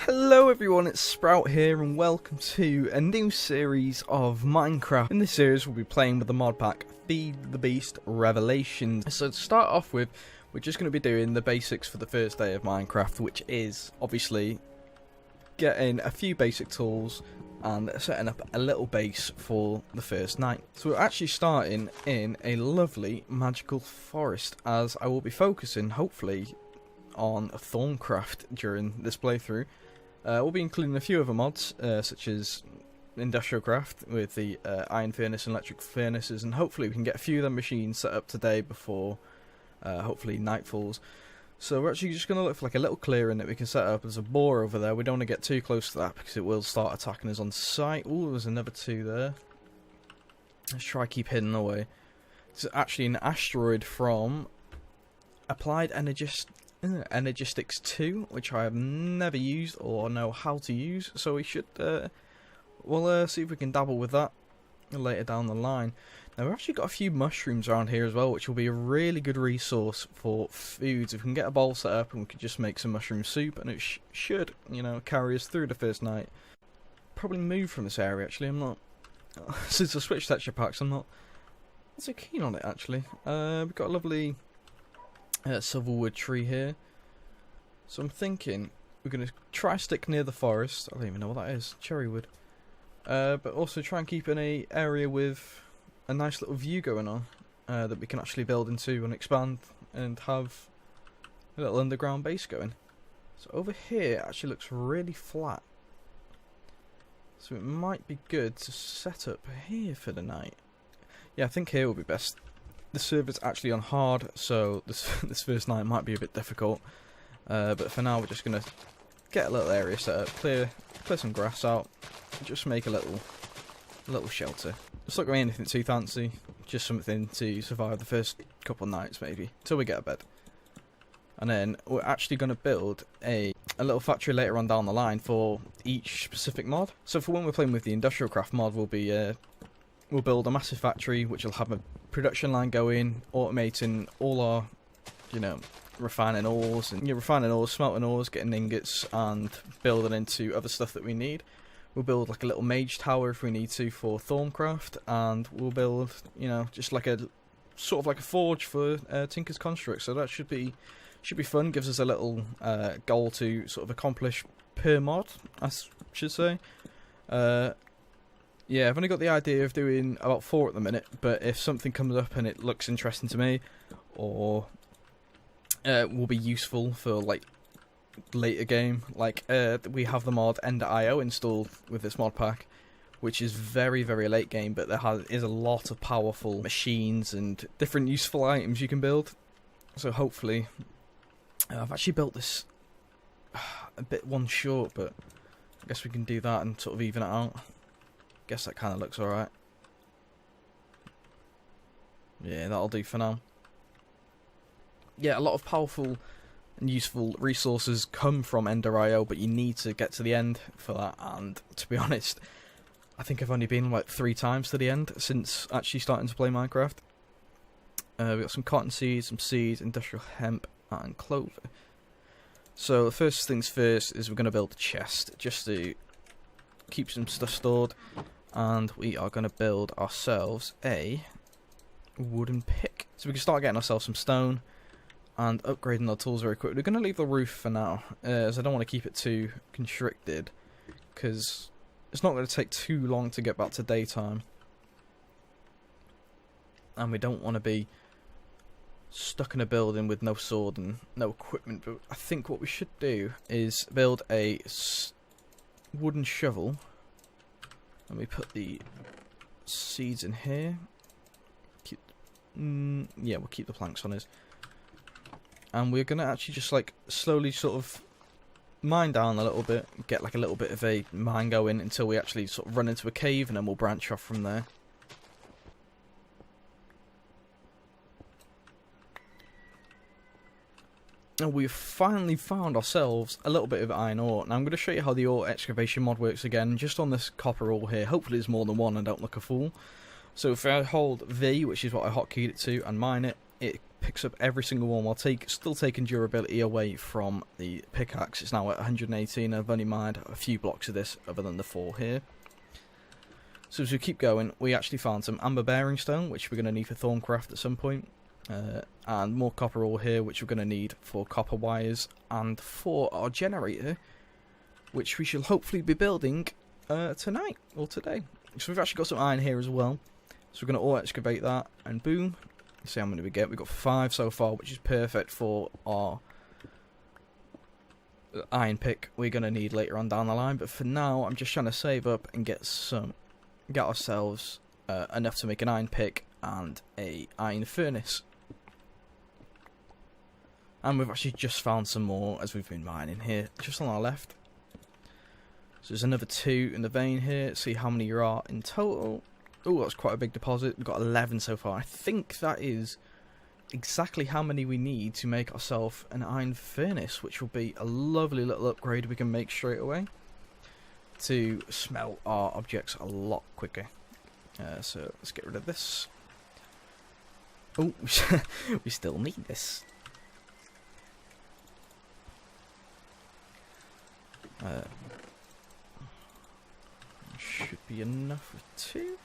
Hello everyone, it's Sprout here and welcome to a new series of Minecraft. In this series we'll be playing with the mod pack FTB Revelations. So to start off with, we're just going to be doing the basics for the first day of Minecraft, which is obviously getting a few basic tools and setting up a little base for the first night. So we're actually starting in a lovely magical forest, as I will be focusing hopefully on Thorncraft during this playthrough. We'll be including a few other mods, such as Industrial Craft with the iron furnace and electric furnaces, and hopefully we can get a few of them machines set up today before hopefully night falls. So we're actually just going to look for like a little clearing that we can set up. There's a boar over there. We don't want to get too close to that because it will start attacking us on sight. Oh, there's another two there. Let's try keep hidden away. It's actually an asteroid from Applied Energistics 2, which I have never used or know how to use, so we should we'll see if we can dabble with that later down the line. Now we've actually got a few mushrooms around here as well, which will be a really good resource for foods. If we can get a bowl set up and we could just make some mushroom soup, and it should, you know, carry us through the first night. Probably move from this area actually. I'm not since I switched texture packs, I'm not so keen on it actually. We've got a lovely silverwood tree here, so I'm thinking we're going to try stick near the forest. I don't even know what that is, cherrywood, but also try and keep in a area with a nice little view going on that we can actually build into and expand and have a little underground base going. So over here actually looks really flat, so it might be good to set up here for the night. Yeah, I think here will be best. The server's actually on hard, so this first night might be a bit difficult. But for now, we're just gonna get a little area set up, clear some grass out, and just make a little shelter. It's not going to be anything too fancy, just something to survive the first couple of nights maybe, till we get a bed. And then we're actually going to build a little factory later on down the line for each specific mod. So for when we're playing with the Industrial Craft mod, we'll build a massive factory which will have a production line going, automating all our, you know, refining ores, smelting ores, getting ingots, and building into other stuff that we need. We'll build like a little mage tower if we need to for Thorncraft, and we'll build, you know, just like a sort of like a forge for Tinker's Construct. So that should be fun. Gives us a little goal to sort of accomplish per mod, I should say. Yeah, I've only got the idea of doing about 4 at the minute, but if something comes up and it looks interesting to me, or will be useful for like later game, like we have the mod Ender.io installed with this mod pack, which is very, very late game, but there is a lot of powerful machines and different useful items you can build. So hopefully, I've actually built this a bit one short, but I guess we can do that and sort of even it out. Guess that kind of looks alright. Yeah, that'll do for now. Yeah, a lot of powerful and useful resources come from Ender.io, but you need to get to the end for that, and to be honest, I think I've only been like 3 times to the end since actually starting to play Minecraft. We've got some cotton seeds, some seeds, industrial hemp, and clover. So the first things first is we're going to build a chest, just to keep some stuff stored, and we are going to build ourselves a wooden pick, so we can start getting ourselves some stone and upgrading our tools very quickly. We're going to leave the roof for now, as I don't want to keep it too constricted, because it's not going to take too long to get back to daytime, and we don't want to be stuck in a building with no sword and no equipment. But I think what we should do is build a wooden shovel, and we put the seeds in here. Yeah, we'll keep the planks on us, and we're gonna actually just like slowly sort of mine down a little bit, get like a little bit of a mine going until we actually sort of run into a cave, and then we'll branch off from there. And we've finally found ourselves a little bit of iron ore. Now I'm going to show you how the ore excavation mod works again, just on this copper ore here. Hopefully there's more than one and don't look a fool. So if I hold V, which is what I hotkeyed it to, and mine it, it picks up every single one while still taking durability away from the pickaxe. It's now at 118. I've only mined a few blocks of this other than the 4 here. So as we keep going, we actually found some amber bearing stone, which we're going to need for Thorncraft at some point. And more copper ore here, which we're going to need for copper wires and for our generator, which we shall hopefully be building tonight or today. So we've actually got some iron here as well. So we're going to auto-excavate that, and boom. Let's see how many we get. We've got 5 so far, which is perfect for our iron pick we're going to need later on down the line. But for now, I'm just trying to save up and get ourselves enough to make an iron pick and a iron furnace. And we've actually just found some more as we've been mining here, just on our left. So there's another 2 in the vein here. Let's see how many there are in total. Oh, that's quite a big deposit. We've got 11 so far. I think that is exactly how many we need to make ourselves an iron furnace, which will be a lovely little upgrade we can make straight away to smelt our objects a lot quicker. So let's get rid of this. Oh, we still need this. Should be enough with 2.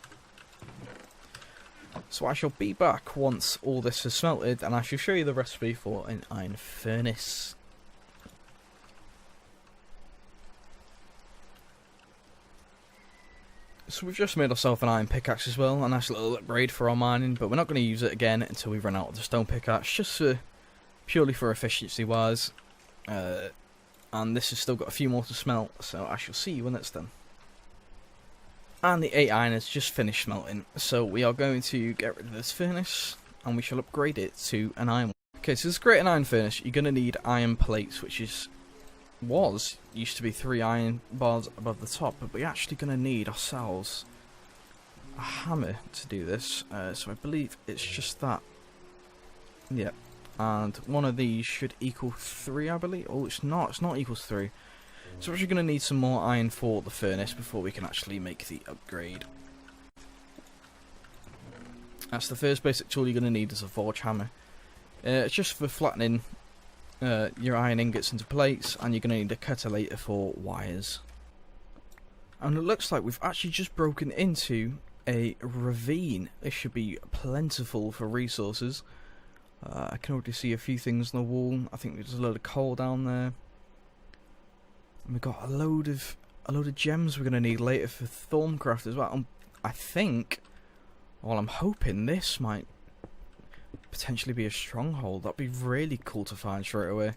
So I shall be back once all this is smelted, and I shall show you the recipe for an iron furnace. So we've just made ourselves an iron pickaxe as well, a nice little upgrade for our mining, but we're not going to use it again until we run out of the stone pickaxe, just purely for efficiency wise. And this has still got a few more to smelt, so I shall see you when it's done. And the 8 iron has just finished smelting, so we are going to get rid of this furnace, and we shall upgrade it to an iron one. Okay, so to create an iron furnace, you're going to need iron plates, which used to be 3 iron bars above the top, but we're actually going to need ourselves a hammer to do this. So I believe it's just that. Yeah, and one of these should equal 3, I believe. Oh, it's not equals 3. So we're actually going to need some more iron for the furnace before we can actually make the upgrade. That's the first basic tool you're going to need, is a forge hammer. It's just for flattening your iron ingots into plates, and you're going to need a cutter later for wires. And it looks like we've actually just broken into a ravine. This should be plentiful for resources. I can already see a few things on the wall. I think there's a load of coal down there. And we've got a load of gems we're going to need later for Thorncraft as well. I think, well, I'm hoping this might potentially be a stronghold. That'd be really cool to find straight away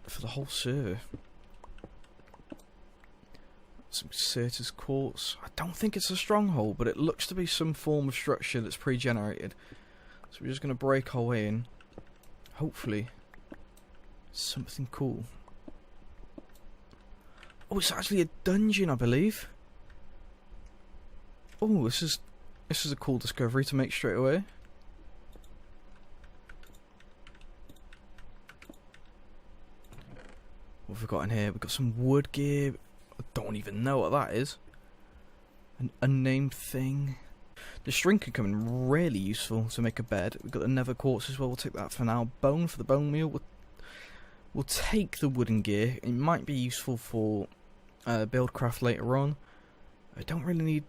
for the whole server. Some Certus quartz. I don't think it's a stronghold, but it looks to be some form of structure that's pre-generated. So we're just going to break our way in. Hopefully something cool. Oh, it's actually a dungeon, I believe. Oh, this is a cool discovery to make straight away. What have we got in here? We've got some wood gear. I don't even know what that is. An unnamed thing. The string can come in really useful to make a bed. We've got the nether quartz as well. We'll take that for now. Bone for the bone meal. We'll take the wooden gear. It might be useful for buildcraft later on. I don't really need...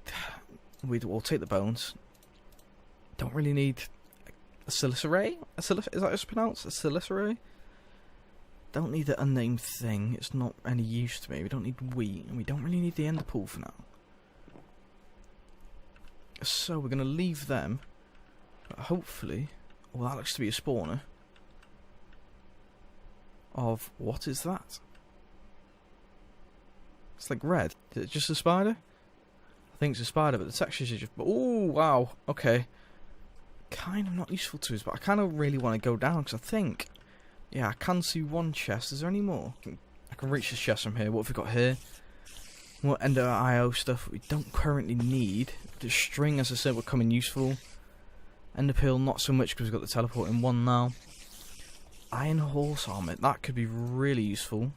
We'll take the bones. Don't really need a siliceray? Is that how it's pronounced? A siliceray? Don't need the unnamed thing. It's not any use to me. We don't need wheat, and we don't really need the ender pool for now. So we're going to leave them. But hopefully... Well, that looks to be a spawner. Of... What is that? It's like red. Is it just a spider? I think it's a spider, but the textures are just... Oh, wow. Okay. Kind of not useful to us, but I kind of really want to go down, because I think... Yeah, I can see one chest. Is there any more? I can reach this chest from here. What have we got here? More Ender IO stuff we don't currently need. The string, as I said, will come in useful. Ender Pill, not so much, because we've got the teleporting one now. Iron Horse Armor. That could be really useful.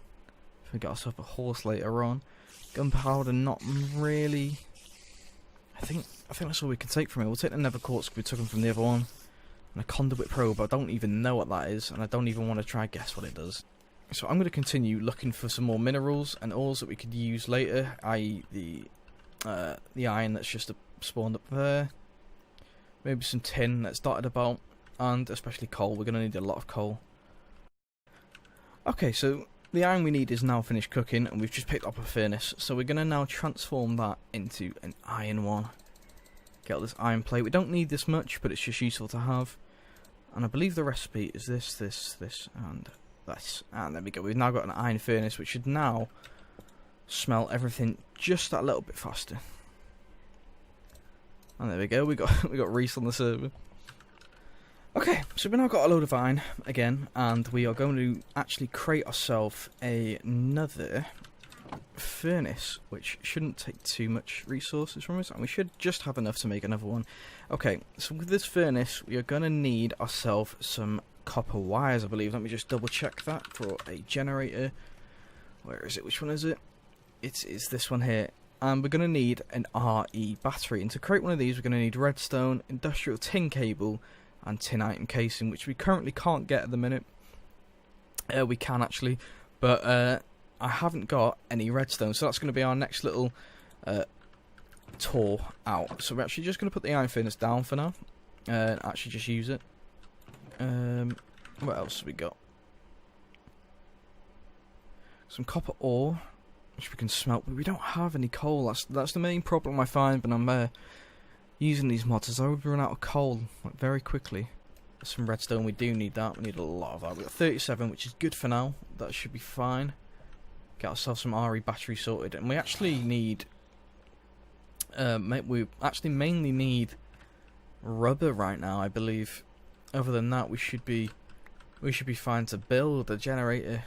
If we get ourselves a horse later on. Gunpowder, not really... I think that's all we can take from it. We'll take the nether quartz because we took them from the other one. And a conduit probe, I don't even know what that is, and I don't even want to try guess what it does. So I'm going to continue looking for some more minerals and ores that we could use later, i.e. the iron that's just spawned up there. Maybe some tin that's dotted about, and especially coal. We're going to need a lot of coal. Okay, so the iron we need is now finished cooking, and we've just picked up a furnace. So we're going to now transform that into an iron one. Get all this iron plate. We don't need this much, but it's just useful to have. And I believe the recipe is this, and this. And there we go. We've now got an iron furnace, which should now smelt everything just that little bit faster. And there we go. We got Reese on the server. Okay, so we've now got a load of iron again, and we are going to actually create ourselves another furnace, which shouldn't take too much resources from us, and we should just have enough to make another one. Okay, so with this furnace, we are going to need ourselves some copper wires, I believe. Let me just double check that for a generator. Where is it? Which one is it? It is this one here. And we're going to need an RE battery, and to create one of these we're going to need redstone, industrial tin cable, and tin item casing, which we currently can't get at the minute. We can actually, but I haven't got any redstone, so that's going to be our next little tour out. So we're actually just going to put the iron furnace down for now, and actually just use it. What else have we got? Some copper ore, which we can smelt, but we don't have any coal. That's the main problem I find when I'm using these mods, is I would run out of coal like, very quickly. Some redstone, we do need that. We need a lot of that. We've got 37, which is good for now. That should be fine. Get ourselves some RE battery sorted, and we actually need. We actually mainly need rubber right now, I believe. Other than that, we should be fine to build a generator.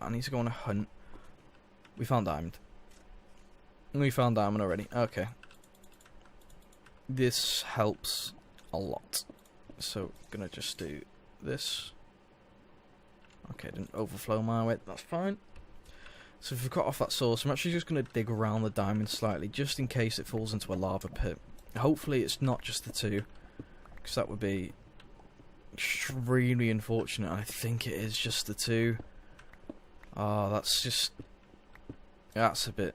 I need to go on a hunt. We found diamond. We found diamond already. Okay. This helps a lot. So, gonna just do this. Okay, didn't overflow my way. That's fine. So if we cut off that source, I'm actually just gonna dig around the diamond slightly, just in case it falls into a lava pit. Hopefully it's not just the two, because that would be extremely unfortunate. I think it is just the two. Oh, that's a bit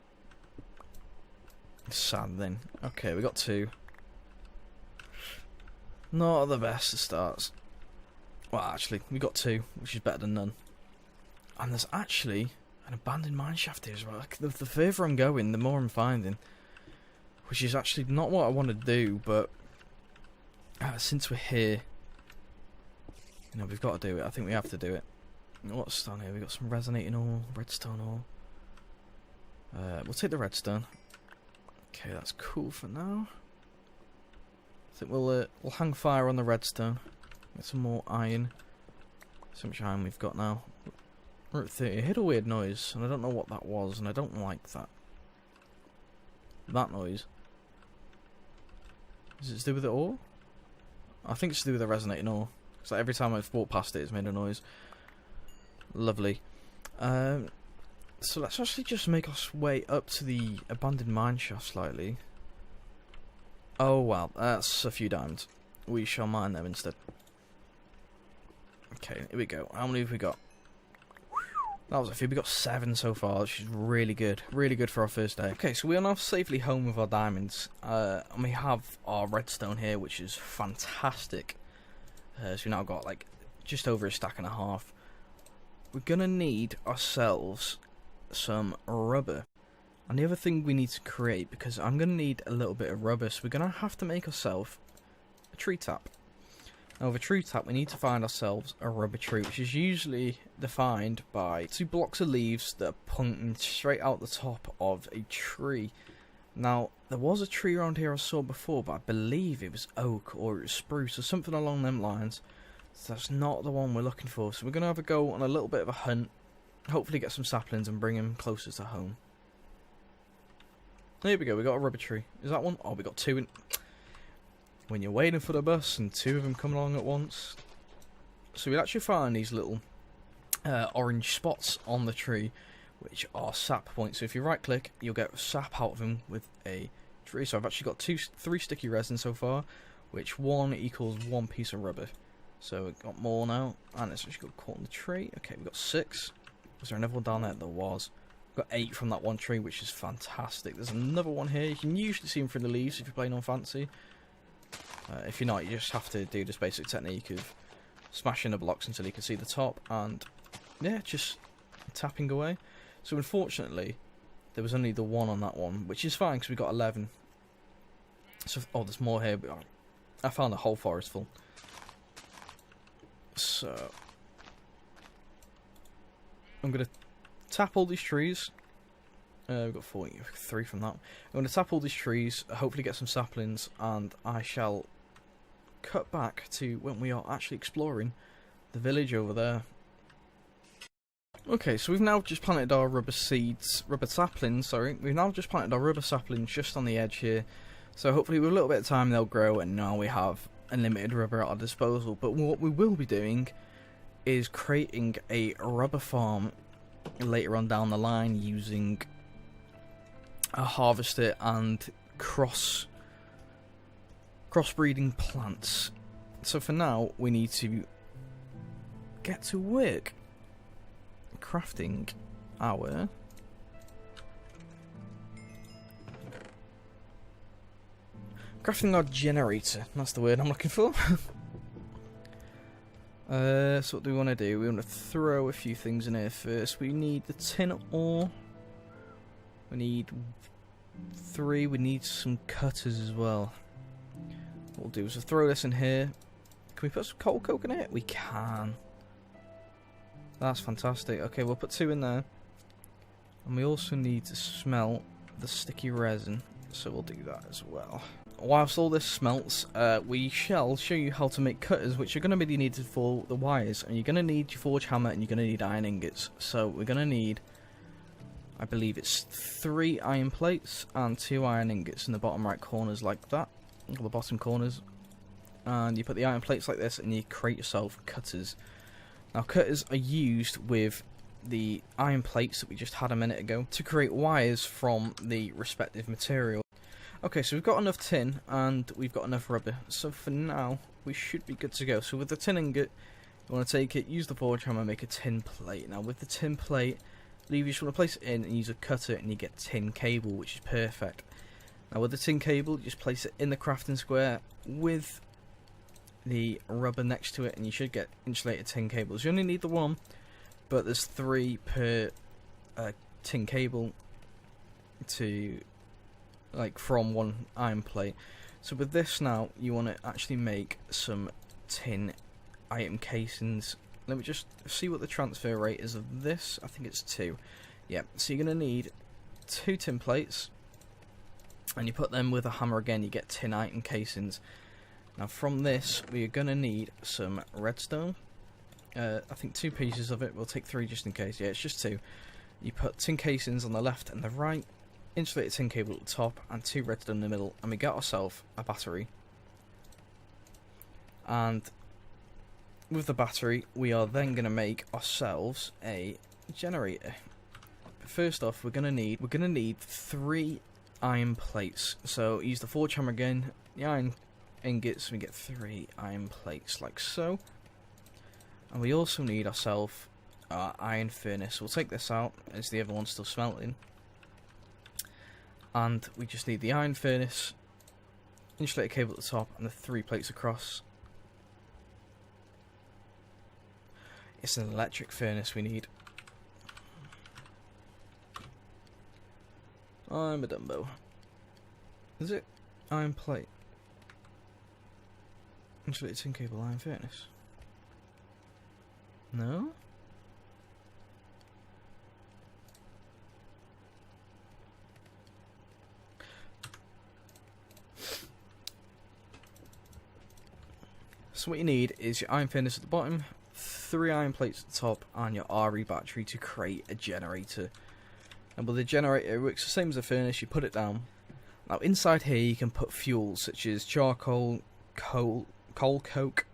sad then. Okay, we got two. Not the best of starts. Well, actually, we got two, which is better than none. And there's actually an abandoned mineshaft here as well. The further I'm going, the more I'm finding. Which is actually not what I want to do, but since we're here, you know, we've got to do it. I think we have to do it. What's down here? We've got some resonating ore, redstone ore. We'll take the redstone. Okay, that's cool for now. I think we'll hang fire on the redstone. Get some more iron. So much iron we've got now. We're at 30. I heard a weird noise, and I don't know what that was, and I don't like that. That noise. Is it to do with it all? I think it's to do with the resonating ore. Because like, every time I've walked past it, it's made a noise. Lovely. So let's actually just make our way up to the abandoned mineshaft slightly. Oh wow, that's a few diamonds. We shall mine them instead. Okay, here we go. How many have we got? That was a few. We got 7 so far, which is really good. Really good for our first day. Okay, so we are now safely home with our diamonds. And we have our redstone here, which is fantastic. So we now got like just over a stack and a half. We're gonna need ourselves some rubber. And the other thing we need to create, because I'm going to need a little bit of rubber, so we're going to have to make ourselves a tree tap. Now with a tree tap, we need to find ourselves a rubber tree, which is usually defined by 2 blocks of leaves that are pointing straight out the top of a tree. Now, there was a tree around here I saw before, but I believe it was oak or it was spruce or something along them lines. So that's not the one we're looking for. So we're going to have a go on a little bit of a hunt, hopefully get some saplings and bring them closer to home. There we go, we got a rubber tree. Is that one? Oh, we got 2 in. When you're waiting for the bus and 2 of them come along at once. So we actually find these little orange spots on the tree, which are sap points. So if you right click, you'll get sap out of them with a tree. So I've actually got 3 sticky resin so far, which 1 equals 1 piece of rubber. So we've got more now, and it's actually got caught in the tree. Okay, we've got 6. Was there another one down there? There was. We've got 8 from that one tree, which is fantastic. There's another one here. You can usually see them through the leaves if you're playing on fancy. If you're not, you just have to do this basic technique of smashing the blocks until you can see the top, and yeah, just tapping away. So unfortunately, there was only the 1 on that one, which is fine because we got 11. So, oh, there's more here, but I found a whole forest full. So I'm going to tap all these trees. We've got 3 from that. I'm going to tap all these trees, hopefully get some saplings, and I shall cut back to when we are actually exploring the village over there. Okay, so we've now just planted our rubber saplings, sorry. We've now just planted our rubber saplings just on the edge here. So hopefully with a little bit of time they'll grow, and now we have unlimited rubber at our disposal. But what we will be doing is creating a rubber farm later on down the line using a harvester and crossbreeding plants. So for now we need to get to work crafting our generator. That's the word I'm looking for. So what do we want to do? We want to throw a few things in here first. We need the tin ore. We need 3. We need some cutters as well. What we'll do is we'll throw this in here. Can we put some coal coke in it? We can. That's fantastic. Okay, we'll put 2 in there. And we also need to smelt the sticky resin. So we'll do that as well. Whilst all this smelts, we shall show you how to make cutters, which are going to be needed for the wires. And you're going to need your forge hammer and you're going to need iron ingots. So we're going to need, I believe it's 3 iron plates and 2 iron ingots in the bottom right corners like that. Or the bottom corners. And you put the iron plates like this and you create yourself cutters. Now cutters are used with the iron plates that we just had a minute ago to create wires from the respective material. Okay, so we've got enough tin and we've got enough rubber. So for now, we should be good to go. So with the tin ingot, you want to take it, use the forge hammer, make a tin plate. Now with the tin plate, you just want to place it in and use a cutter and you get tin cable, which is perfect. Now with the tin cable, you just place it in the crafting square with the rubber next to it and you should get insulated tin cables. You only need the 1, but there's 3 per tin cable to, like, from 1 iron plate. So with this now, you want to actually make some tin item casings. Let me just see what the transfer rate is of this. I think it's 2. Yeah, so you're going to need 2 tin plates and you put them with a hammer again, you get tin item casings. Now from this, we are going to need some redstone. I think 2 pieces of it. We'll take 3 just in case. Yeah, it's just 2. You put tin casings on the left and the right, insulated tin cable at the top, and 2 redstone in the middle, and we get ourselves a battery. And with the battery, we are then going to make ourselves a generator. But first off, we're going to need 3 iron plates. So use the forge hammer again, the iron ingots, we get 3 iron plates like so. And we also need ourselves our iron furnace. We'll take this out as the other one's still smelting. And we just need the iron furnace, insulated cable at the top, and the 3 plates across. It's an electric furnace we need. I'm a Dumbo. Is it iron plate? Insulated tin cable, iron furnace. No? So what you need is your iron furnace at the bottom, 3 iron plates at the top, and your RE battery to create a generator. And with the generator, it works the same as a furnace. You put it down. Now inside here you can put fuels such as charcoal, coal, coke,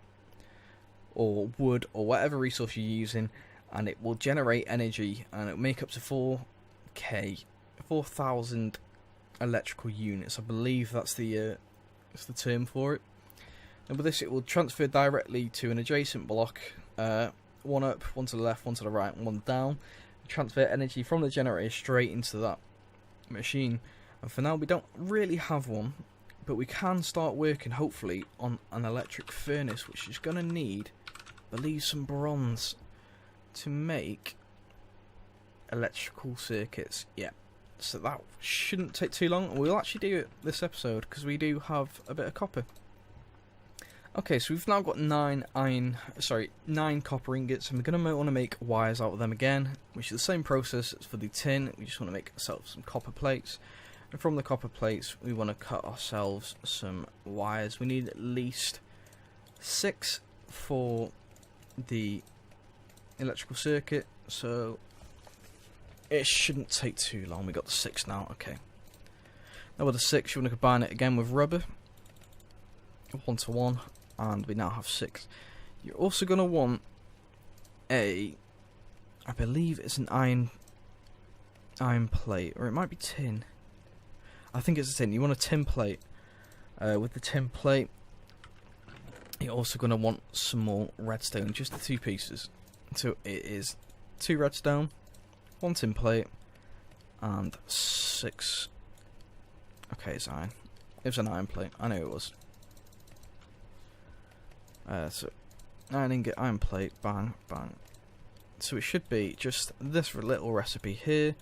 or wood, or whatever resource you're using, and it will generate energy, and it will make up to 4,000 electrical units. I believe that's the term for it. And with this, it will transfer directly to an adjacent block, one up, one to the left, one to the right, and one down. Transfer energy from the generator straight into that machine. And for now, we don't really have one, but we can start working, hopefully, on an electric furnace, which is going to need, I believe, some bronze to make electrical circuits. Yeah, so that shouldn't take too long. We'll actually do it this episode because we do have a bit of copper. Okay, so we've now got 9 copper ingots, and we're going to want to make wires out of them again, which is the same process as for the tin. We just want to make ourselves some copper plates, and from the copper plates we want to cut ourselves some wires. We need at least 6 for the electrical circuit, so it shouldn't take too long. We got the 6 now. Okay, now with the 6 you want to combine it again with rubber 1 to 1, and we now have 6. You're also going to want I believe it's an iron plate, or it might be tin. I think it's a tin. You want a tin plate. With the tin plate, you're also going to want some more redstone, just the 2 pieces. So it is 2 redstone, 1 tin plate, and 6. Okay, it's iron. It was an iron plate. I know it was. So 9 ingot iron plate, bang, bang. So it should be just this little recipe here,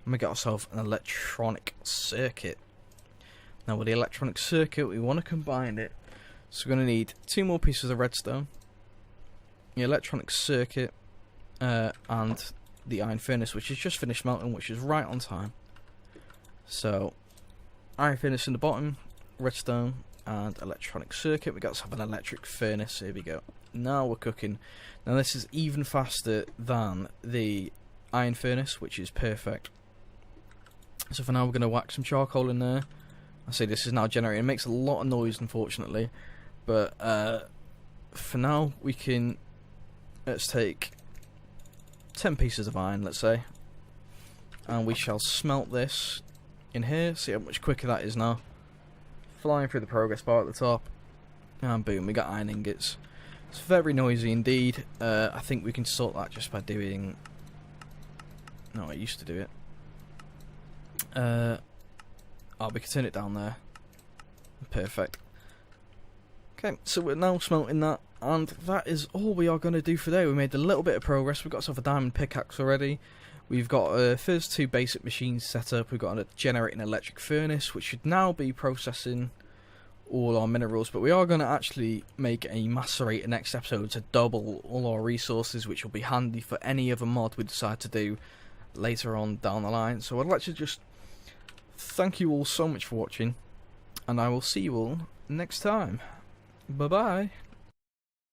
and we get ourselves an electronic circuit. Now with the electronic circuit, we want to combine it. So we're going to need 2 more pieces of redstone, the electronic circuit, and the iron furnace, which is just finished melting, which is right on time. So iron furnace in the bottom, redstone, and electronic circuit. We got to have an electric furnace. Here we go. Now we're cooking. Now this is even faster than the iron furnace, which is perfect. So for now we're going to whack some charcoal in there. I say this is now generating. It makes a lot of noise, unfortunately, but for now we can, let's take 10 pieces of iron, let's say, and we shall smelt this in here. See how much quicker that is now. Flying through the progress bar at the top, and boom, we got iron ingots. It's very noisy indeed. I think we can sort that just by doing... No, I used to do it. We can turn it down there. Perfect. Okay, so we're now smelting that, and that is all we are going to do for today. We made a little bit of progress. We've got ourselves a diamond pickaxe already. We've got first 2 basic machines set up. We've got a generating electric furnace, which should now be processing all our minerals, but we are going to actually make a macerator next episode to double all our resources, which will be handy for any other mod we decide to do later on down the line. So I'd like to just thank you all so much for watching, and I will see you all next time. Bye bye.